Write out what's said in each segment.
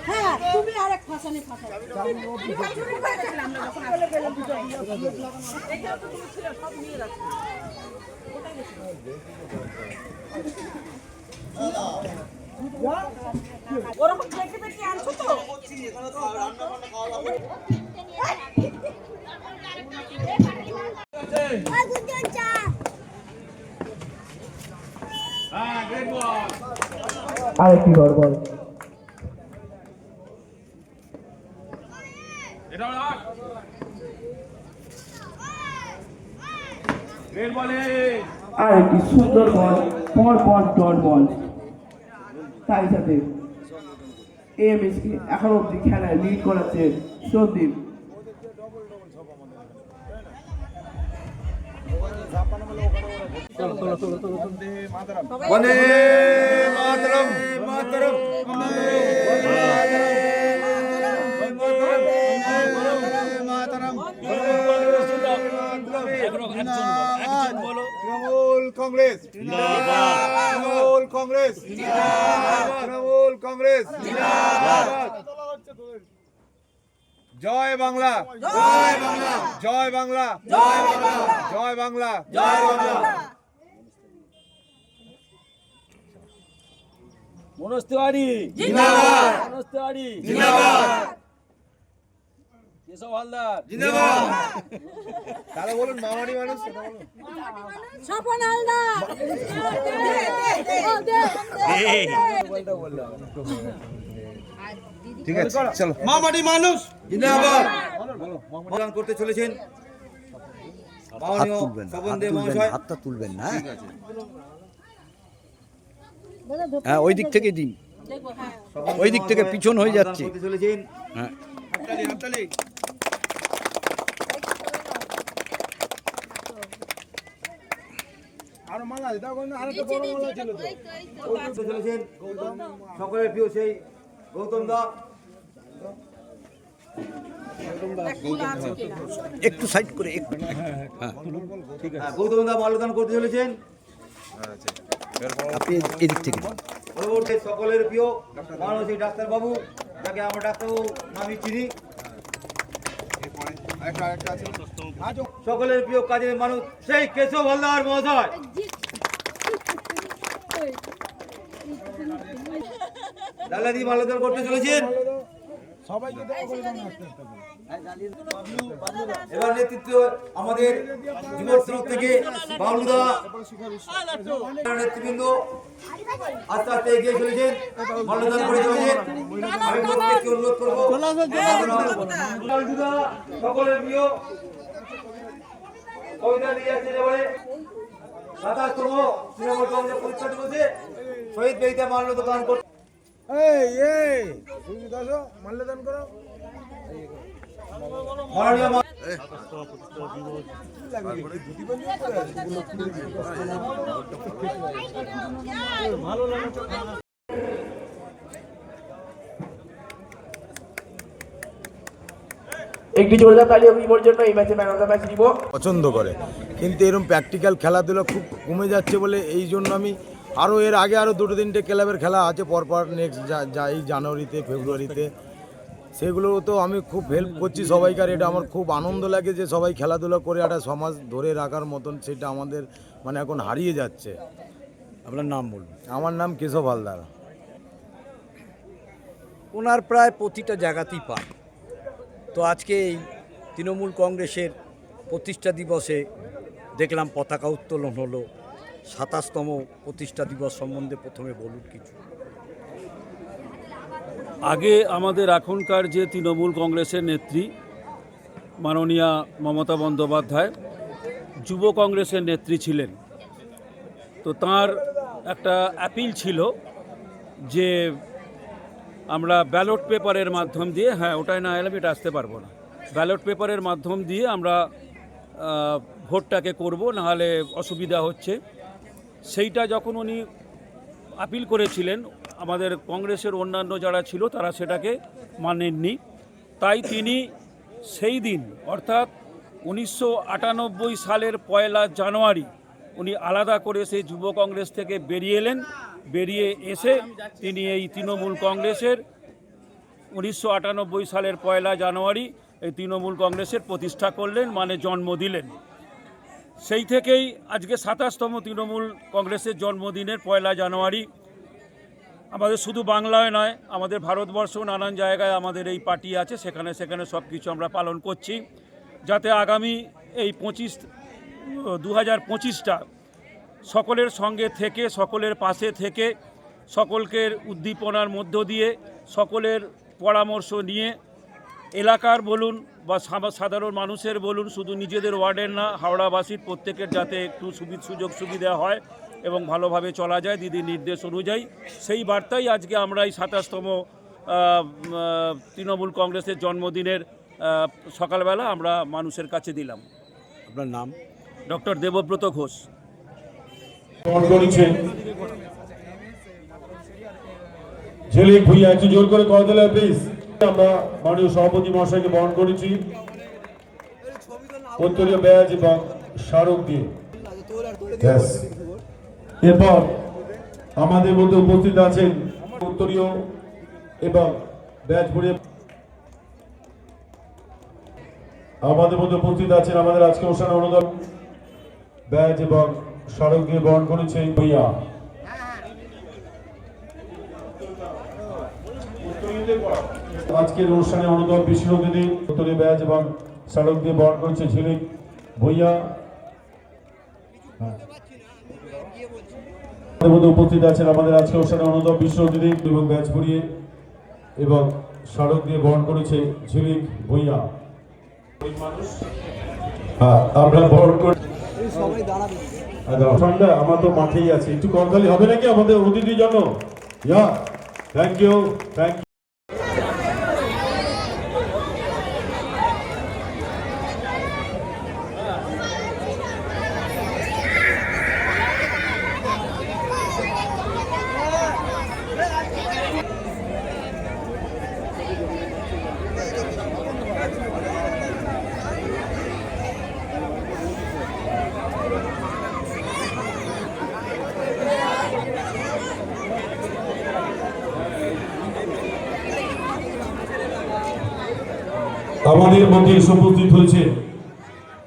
হ্যাঁ তুমি আরেক ফাঁসানি ফাঁসা ওরকম দেখে দেখে আনছো তো আরেকটি বল বল আরেকটি সুন্দর বল পর ডট বল। তাই সাথে এমএসকে এখন অব্দি খেলায় লিড করাচ্ছে সন্দীপ। বন্দে মাতরম মাতরম তৃণমূল কংগ্রেস তৃণমূল কংগ্রেস তৃণমূল কংগ্রেস জয় বাংলা জয় বাংলা জয় বাংলা জয় বাংলা জয় বাংলা জয় বাংলা। মনোজ তিওয়ারি জিন্দাবাদ, মনোজ তিওয়ারি জিন্দাবাদ, কেশব হালদার জিন্দাবাদ। তাহলে বলুন মামারি মানুষ সেটা বলুন। স্বপন হালদার ঠিক আছে চলো মামারি মানুষ জিন্দাবাদ। প্রদান করতে চলেছেন মাননীয় স্বপন দেব মহাশয়। হাতটা তুলবেন না, হ্যাঁ ওই দিক থেকে দিন, ওই দিক থেকে পিছন হয়ে যাচ্ছে। হ্যাঁ সকলের প্রিয় সেই গৌতম দা একটু সাইড করে একটু, গৌতম দা মাল্যদান করতে চলেছেন। আপনি এদিক থেকে দিন। পরবর্তী সকলের প্রিয় মাননীয় সেই ডাক্তারবাবু, যাকে আমরা ডাক্তারবাবু নামে চিনি, সকলের প্রিয় কাজের মানুষ সেই কেশব হালদার মহাশয় দালাদি মাল্যদান করতে চলেছেন। এবার নেতৃত্ব আমাদের যুবক তরফ থেকে বাবলুদা নেতৃবৃন্দ আস্তে আস্তে এগিয়ে চলেছেন, মাল্যদান করে চলেছেন। আমি প্রত্যেককে অনুরোধ করবো সকলের প্রিয় কবিতা দিয়ে আসছে এবারে 27তম তৃণমূল কংগ্রেস পরীক্ষা দিবসে শহীদ বেদিতে মাল্যদান করতে মাল্যদান করো। একটি জোরদার তালি অভিমোর জন্য এই ম্যাচে ম্যান অফ দ্য ম্যাচ দিব। পছন্দ করে, কিন্তু এরকম প্র্যাকটিক্যাল খেলাধুলা খুব কমে যাচ্ছে বলে এই জন্য আমি আরও এর আগে আরও 2-3টে ক্লাবের খেলা আছে পরপর নেক্সট এই জানুয়ারিতে ফেব্রুয়ারিতে, সেগুলো তো আমি খুব হেল্প করছি সবাইকার। এটা আমার খুব আনন্দ লাগে যে সবাই খেলাধুলা করে একটা সমাজ ধরে রাখার মতন সেটা আমাদের মানে এখন হারিয়ে যাচ্ছে। আপনার নাম বলুন। আমার নাম কেশব হালদার। ওনার প্রায় প্রতিটা জায়গাতেই পান। তো আজকে এই তৃণমূল কংগ্রেসের প্রতিষ্ঠা দিবসে দেখলাম পতাকা উত্তোলন হলো। 27তম প্রতিষ্ঠা দিবস সম্বন্ধে প্রথমে বলুন কিছু। আগে আমাদের এখনকার যে তৃণমূল কংগ্রেসের নেত্রী মাননীয়া মমতা বন্দ্যোপাধ্যায় যুব কংগ্রেসের নেত্রী ছিলেন। তো তার একটা অ্যাপিল ছিল যে আমরা ব্যালট পেপারের মাধ্যম দিয়ে, হ্যাঁ ওটাই না এলে এটা আসতে পারবো না, ব্যালট পেপারের মাধ্যম দিয়ে আমরা ভোটটাকে করব, নাহলে অসুবিধা হচ্ছে। সেইটা যখন উনি আপিল করেছিলেন, আমাদের কংগ্রেসের অন্যান্য যারা ছিল তারা সেটাকে মানেননি। তাই তিনি সেই দিন অর্থাৎ 1998 সালের 1 জানুয়ারি উনি আলাদা করে সেই যুব কংগ্রেস থেকে বেরিয়ে এলেন। বেরিয়ে এসে তিনি এই তৃণমূল কংগ্রেসের 1998 সালের 1 জানুয়ারি এই তৃণমূল কংগ্রেসের প্রতিষ্ঠা করলেন, মানে জন্ম দিলেন। সেই থেকেই আজকে 27তম তৃণমূল কংগ্রেসের জন্মদিনের 1 জানুয়ারি আমাদের শুধু বাংলায় নয়, আমাদের ভারতবর্ষ নানান জায়গায় আমাদের এই পার্টি আছে, সেখানে সেখানে সব কিছু আমরা পালন করছি, যাতে আগামী এই 2025টা সকলের সঙ্গে থেকে, সকলের পাশে থেকে, সকলকে উদ্দীপনার মধ্য দিয়ে, সকলের পরামর্শ নিয়ে এলাকার বলুন বা সাধারণ মানুষের বলুন, শুধু নিজেদের ওয়ার্ডের না, হাওড়াবাসীর প্রত্যেকের যাতে একটু সুযোগ সুবিধা হয় এবং ভালোভাবে চলা যায় দিদির নির্দেশ অনুযায়ী, সেই বার্তাই আজকে আমরা এই 27তম তৃণমূল কংগ্রেসের জন্মদিনের সকালবেলা আমরা মানুষের কাছে দিলাম। আপনার নাম? ডক্টর দেবব্রত ঘোষ। ঝিলিক ভুইয়া একটু জোর করে কর দিলে প্লিজ। আমরা মাননীয় সভাপতি মহাশয়কে বরণ করেছি উত্তরীয় ব্যাজ এবং স্মারক দিয়ে। এরপর আমাদের মধ্যে উপস্থিত আছেন উত্তরীয় এবং ব্যাজ পড়িয়ে আমাদের মধ্যে উপস্থিত আছেন আমাদের আজকে অনুষ্ঠানে অনুদান ব্যাজ এবং স্মারক দিয়ে বরণ করেছে ভুইয়া। আজকের অনুষ্ঠানে অনুদান বিশেষ অতিথি উত্তরীয় ব্যাজ এবং স্মারক দিয়ে বরণ করেছে ঝিলিক ভুইয়া। আমাদের মধ্যে উপস্থিত আছেন আমাদের আজকে অনুষ্ঠানে অনুদান বিশেষ অতিথি এবং ব্যাজ পড়িয়ে এবং স্মারক দিয়ে বরণ করেছে ঝিলিক ভুইয়া। আমরা বরণ করি ঠান্ডা, আমার তো মাঠেই আছে, একটু করতালি হবে নাকি আমাদের অতিথির জন্য? Thank you, thank you. আমাদের মধ্যে এসে উপস্থিত হয়েছে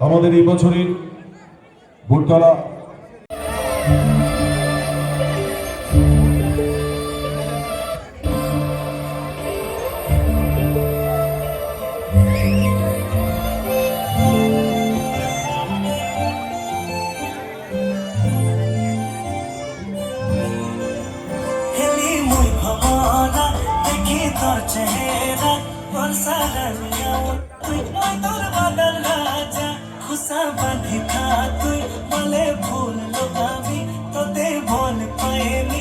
আমাদের এই বছরের ভোটতলা তুই বলে ভুল লোকাবি তোতে বল পাইনি